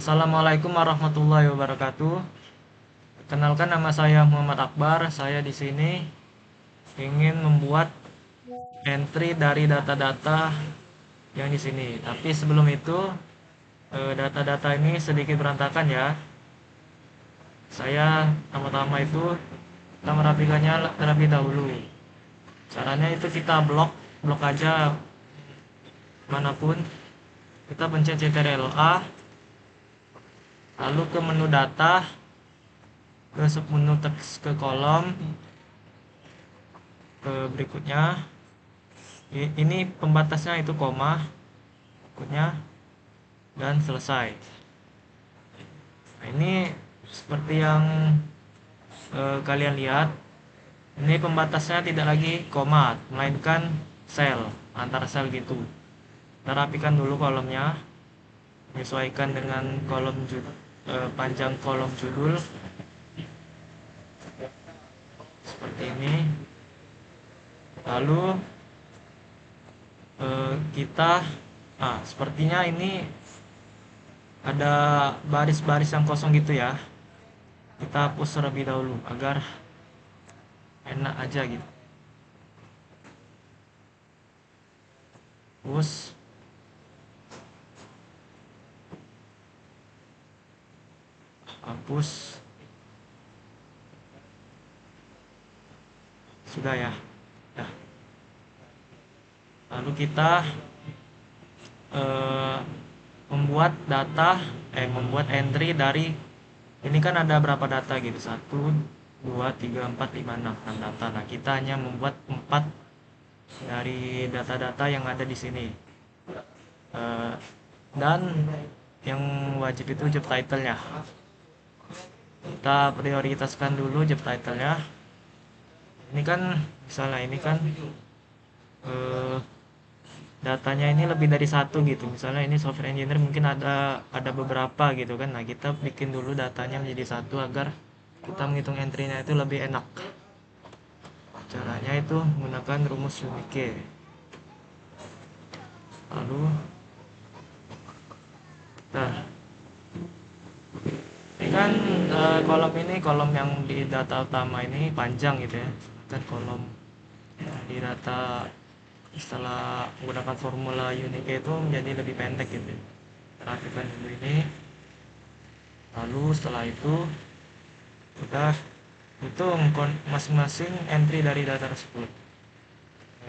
Assalamualaikum warahmatullahi wabarakatuh. Kenalkan, nama saya Muhammad Akbar. Saya di sini ingin membuat entry dari data-data yang di sini. Tapi sebelum itu, data-data ini sedikit berantakan ya. Saya pertama-tama itu kita merapikannya terlebih dahulu. Caranya itu kita blok aja manapun. Kita pencet Ctrl+A, lalu ke menu data, ke submenu teks, ke kolom, ke berikutnya. Ini pembatasnya itu koma, berikutnya, dan selesai. Nah, ini seperti yang kalian lihat, ini pembatasnya tidak lagi koma, melainkan sel, antar sel gitu. Kita rapikan dulu kolomnya, menyesuaikan dengan panjang kolom judul seperti ini. Lalu kita sepertinya ini ada baris-baris yang kosong gitu ya. Kita hapus terlebih dahulu agar enak aja gitu. Hapus. Sudah ya. Nah, lalu kita eh, membuat entry dari ini, kan ada berapa data gitu, 1 2 3 4 5 6 data. Nah, kita hanya membuat 4 dari data-data yang ada di sini. Dan yang wajib itu job title-nya. Kita prioritaskan dulu job title-nya. Ini kan misalnya ini kan datanya ini lebih dari satu gitu. Misalnya ini software engineer, mungkin ada beberapa gitu kan. Nah, kita bikin dulu datanya menjadi satu agar kita menghitung entry-nya itu lebih enak. Caranya itu menggunakan rumus Unike. Lalu nah, ini kan kolom yang di data utama ini panjang gitu ya. Kan kolom di data setelah menggunakan formula Unike itu menjadi lebih pendek gitu. Rapikan dulu ini. Lalu setelah itu udah hitung masing-masing entry dari data tersebut.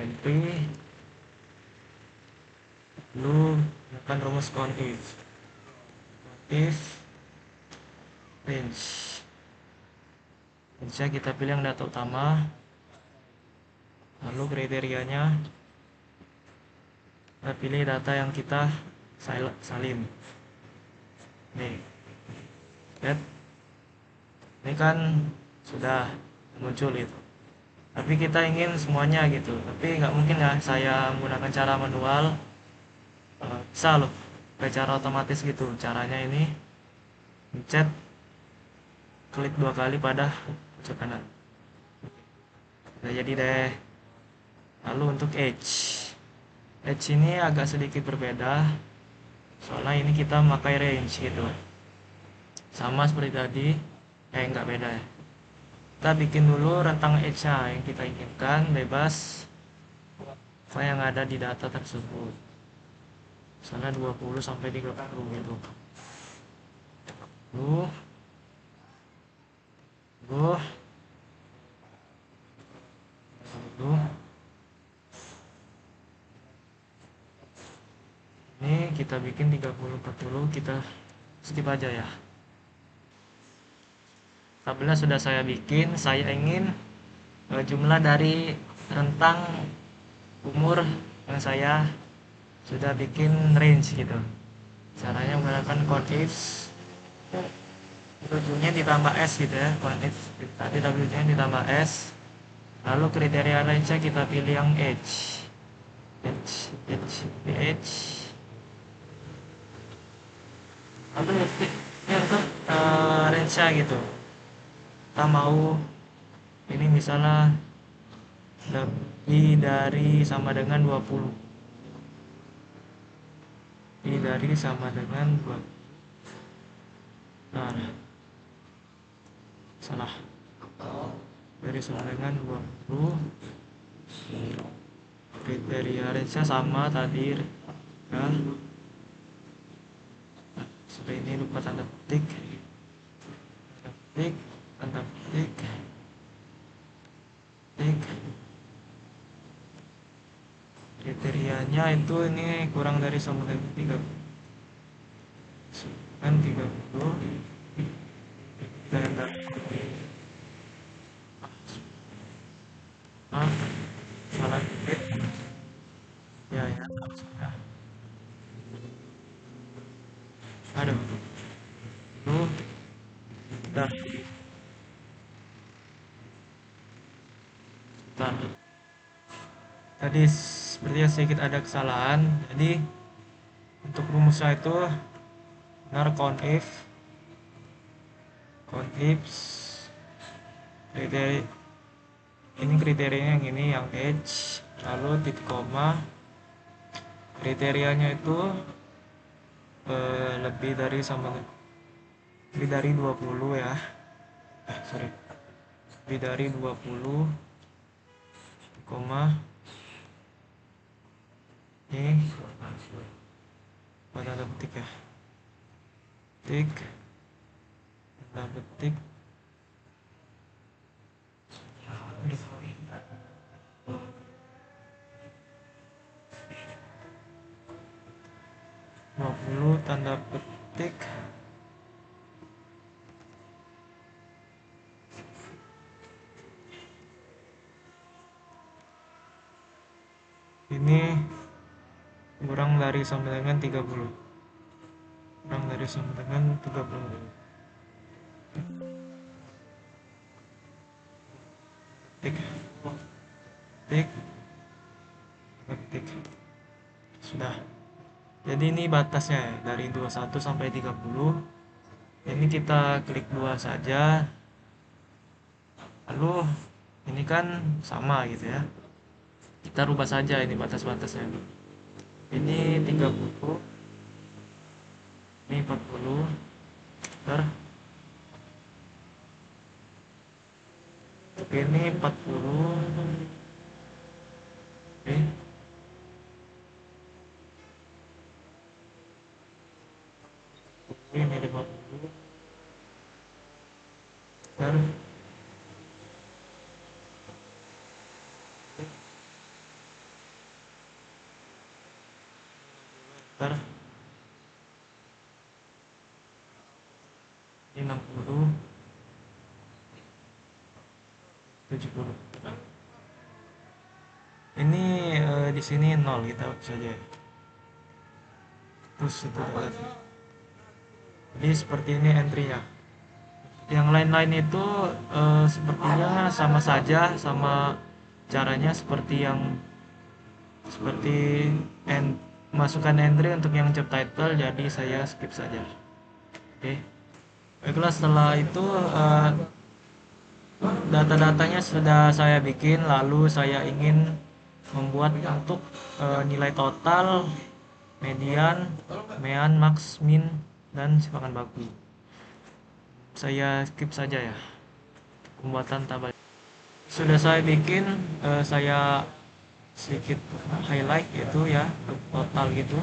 Entry, lalu gunakan rumus count if range. Bisa kita pilih yang data utama, lalu kriterianya kita pilih data yang kita salin. Nih, lihat, ini kan sudah muncul itu. Tapi kita ingin semuanya gitu. Tapi nggak mungkin ya saya menggunakan cara manual. Bisa loh, kayak cara otomatis gitu. Caranya ini pencet klik 2 kali pada pojok kanan. Udah jadi deh. Lalu untuk edge ini agak sedikit berbeda, soalnya ini kita memakai range gitu, sama seperti tadi. Nggak beda ya. Kita bikin dulu rentang edge-nya yang kita inginkan, bebas apa yang ada di data tersebut, misalnya 20 sampai 30 gitu. Ini kita bikin 30 40, kita skip aja ya. Tabelnya sudah saya bikin. Saya ingin jumlah dari rentang umur yang saya sudah bikin range gitu. Caranya menggunakan count if, ujungnya ditambah s gitu ya. Count if tadi w-nya ditambah s, lalu kriteria range kita pilih yang edge. Lalu ini untuk range gitu, kita mau ini misalnya lebih dari sama dengan 20, lebih dari sama dengan 20. Nah, salah. Dari sama dengan 20. Kriteria range-nya sama tadi ya. Sudah, ini lupa tanda petik. Tanda petik. Kriterianya itu ini kurang dari sama dengan 3 kan 30. Dan ah, salah dikit. Ya, sudah. Aduh, tuh, udah, udah. Tadi sepertinya sedikit ada kesalahan. Jadi untuk rumusnya itu benar count if kriteria ini, kriterianya yang ini, yang H, lalu titik koma, kriterianya itu lebih dari 20 ya, sorry, lebih dari 20 koma, ini tanda petik ya, petik, tanda petik. Tanda petik ini kurang dari sama dengan 30, kurang dari sama dengan 30 petik, petik sudah. Jadi ini batasnya ya, dari 21 sampai 30. Ini kita klik 2 saja. Lalu ini kan sama gitu ya. Kita rubah saja ini batas-batasnya. Ini 30, ini 40. Ter ini 40. Oke. Ini 50. Ter ter ini 60, 70. Ini di sini 0 kita saja. Terus itu adalah. Jadi seperti ini entry-nya. Yang lain-lain itu sepertinya sama saja, sama caranya seperti masukkan entry untuk yang job title, jadi saya skip saja. Oke. Baiklah, setelah itu data-datanya sudah saya bikin, lalu saya ingin membuat untuk nilai total, median, mean, max, min, dan simpanan baku. Saya skip saja ya pembuatan tabel. Sudah saya bikin, saya sedikit highlight itu ya total gitu.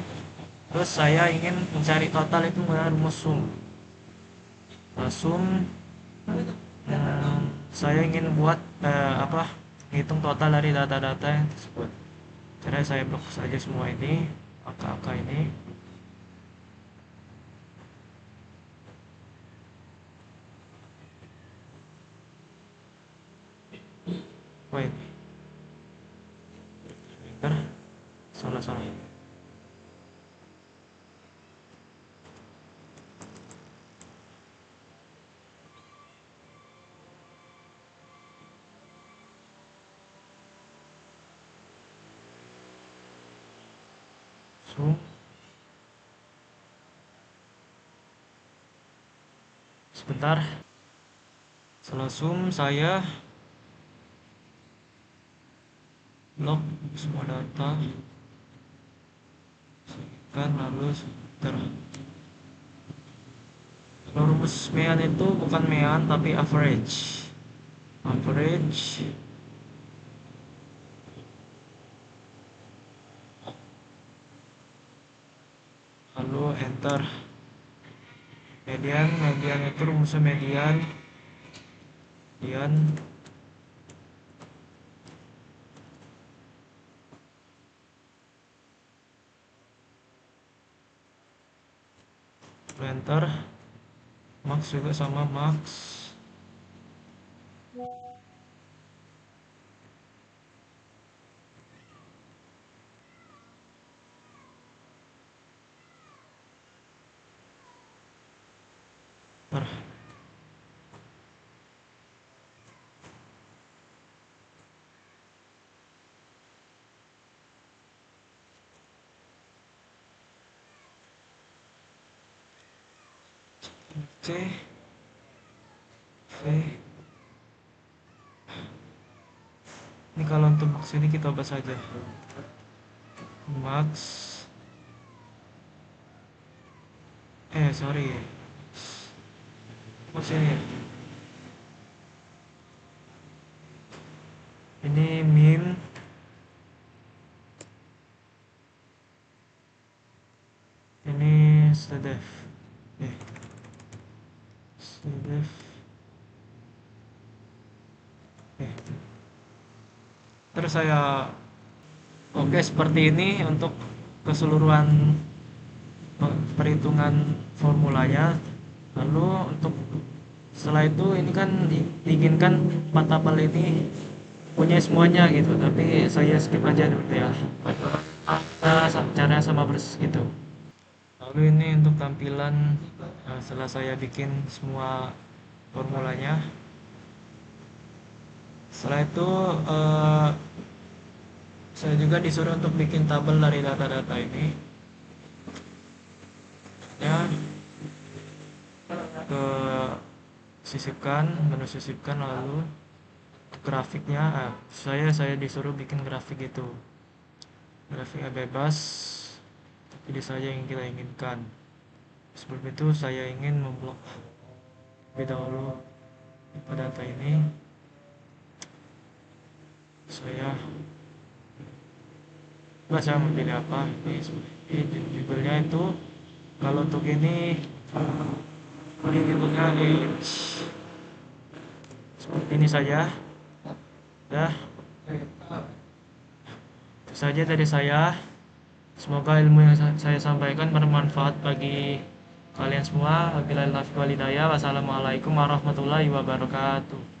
Terus saya ingin mencari total itu menggunakan rumus sum. Saya ingin buat hitung total dari data-data yang tersebut. Caranya saya blok saja semua ini, angka-angka ini. Wait, salah. Sum. Sebentar. Setelah sum saya blok semua data, kan lalu sebentar. rumus mean itu bukan mean tapi average. Average lalu enter. Median itu rumusnya median enter. Max juga sama max. C V. Ini kalau untuk max ini kita bahas aja. Max sorry, max ini min, ini stdef. stdef. Terus saya seperti ini untuk keseluruhan perhitungan formulanya. Lalu untuk setelah itu ini kan diinginkan 4 tabel ini punya semuanya gitu, tapi saya skip aja dulu ya, caranya sama persis gitu. Lalu ini untuk tampilan setelah saya bikin semua formulanya. Setelah itu saya juga disuruh untuk bikin tabel dari data-data ini ya, ke menu sisipkan, lalu grafiknya saya disuruh bikin grafik itu, grafiknya bebas, jadi saja yang kita inginkan. Sebelum itu saya ingin memblok lebih dahulu pada data ini. Saya memilih apa, ini judulnya itu, kalau untuk ini judulnya age, seperti ini saja ya. Itu saja dari saya. Semoga ilmu yang saya sampaikan bermanfaat bagi kalian semua. Wabillahi taufiq wal hidayah. Wassalamualaikum warahmatullahi wabarakatuh.